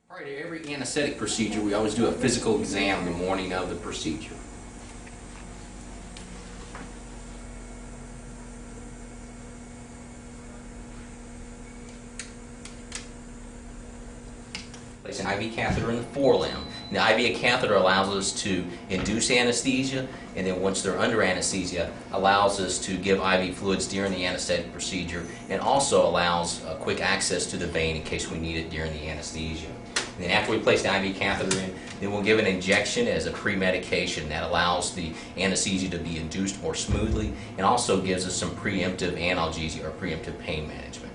Prior to every anesthetic procedure, we always do a physical exam the morning of the procedure. Place an IV catheter in the forelimb. The IV catheter allows us to induce anesthesia, and then once they're under anesthesia, allows us to give IV fluids during the anesthetic procedure, and also allows quick access to the vein in case we need it during the anesthesia. And then after we place the IV catheter in, then we'll give an injection as a pre-medication that allows the anesthesia to be induced more smoothly, and also gives us some preemptive analgesia or preemptive pain management.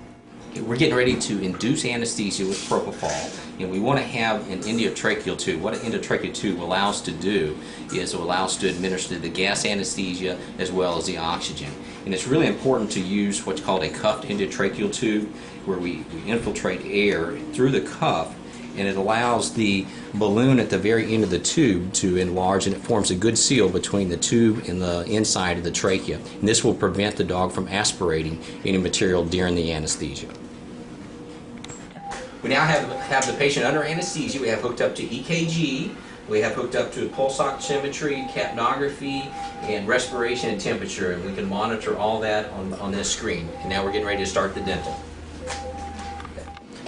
We're getting ready to induce anesthesia with propofol, and we want to have an endotracheal tube. What an endotracheal tube allows us to do is it allows us to administer the gas anesthesia as well as the oxygen. And it's really important to use what's called a cuffed endotracheal tube, where we infiltrate air through the cuff, and it allows the balloon at the very end of the tube to enlarge, and it forms a good seal between the tube and the inside of the trachea. And this will prevent the dog from aspirating any material during the anesthesia. We now have the patient under anesthesia. We have hooked up to EKG, we have hooked up to pulse oximetry, capnography, and respiration and temperature, and we can monitor all that on this screen. And now we're getting ready to start the dental.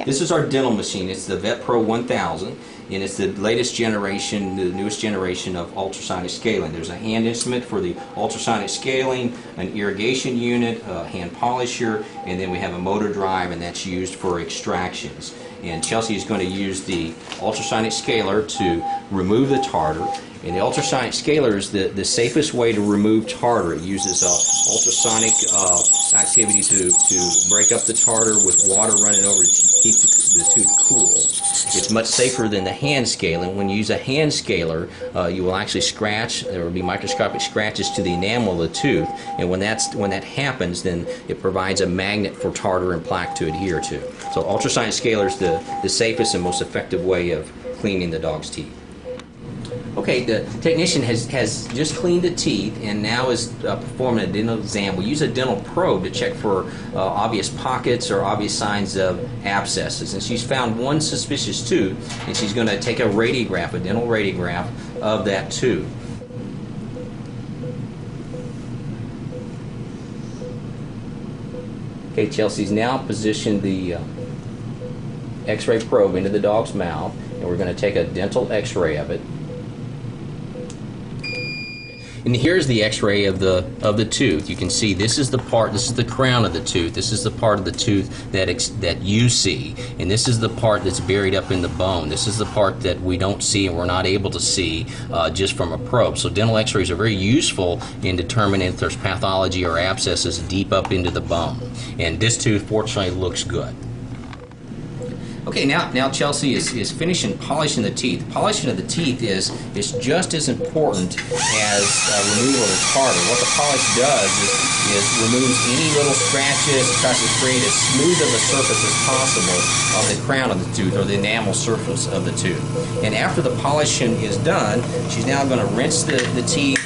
This is our dental machine. It's the Vet Pro 1000, and it's the latest generation, the newest generation of ultrasonic scaling. There's a hand instrument for the ultrasonic scaling, an irrigation unit, a hand polisher, and then we have a motor drive, and that's used for extractions. And Chelsea is going to use the ultrasonic scaler to remove the tartar. And the ultrasonic scaler is the safest way to remove tartar. It uses ultrasonic activity to break up the tartar with water running over to keep the tooth cool. It's much safer than the hand scaling. When you use a hand scaler, you will actually scratch. There will be microscopic scratches to the enamel of the tooth, and when that happens, then it provides a magnet for tartar and plaque to adhere to. So ultrasonic scaler is the safest and most effective way of cleaning the dog's teeth. Okay, the technician has just cleaned the teeth and now is performing a dental exam. We use a dental probe to check for obvious pockets or obvious signs of abscesses. And she's found one suspicious tooth, and she's going to take a radiograph, a dental radiograph of that tooth. Okay, Chelsea's now positioned the X-ray probe into the dog's mouth, and we're going to take a dental X-ray of it. And here's the X-ray of the tooth. You can see this is the part, this is the crown of the tooth. This is the part of the tooth that you see, and this is the part that's buried up in the bone. This is the part that we don't see and we're not able to see just from a probe. So dental X-rays are very useful in determining if there's pathology or abscesses deep up into the bone. And this tooth, fortunately, looks good. Okay, now Chelsea is finishing polishing the teeth. Polishing of the teeth is just as important as removal of the tartar. What the polish does is removes any little scratches, tries to create as smooth of a surface as possible on the crown of the tooth or the enamel surface of the tooth. And after the polishing is done, she's now going to rinse the teeth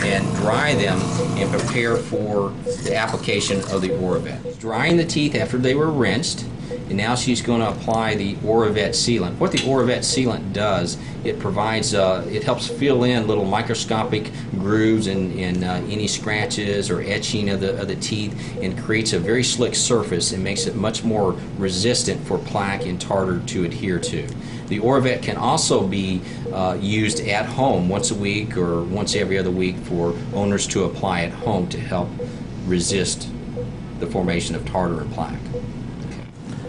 and dry them and prepare for the application of the Oravet. Drying the teeth after they were rinsed, and now she's going to apply the Oravet sealant. What the Oravet sealant does, it provides, it helps fill in little microscopic grooves and any scratches or etching of the teeth, and creates a very slick surface and makes it much more resistant for plaque and tartar to adhere to. The Oravet can also be used at home once a week or once every other week for owners to apply at home to help resist the formation of tartar and plaque.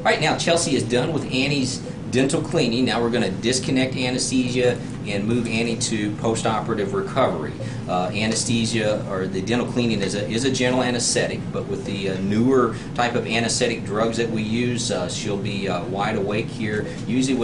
Right now, Chelsea is done with Annie's dental cleaning. Now we're going to disconnect anesthesia and move Annie to post-operative recovery. Anesthesia, or the dental cleaning, is a general anesthetic, but with the newer type of anesthetic drugs that we use, she'll be wide awake here, usually with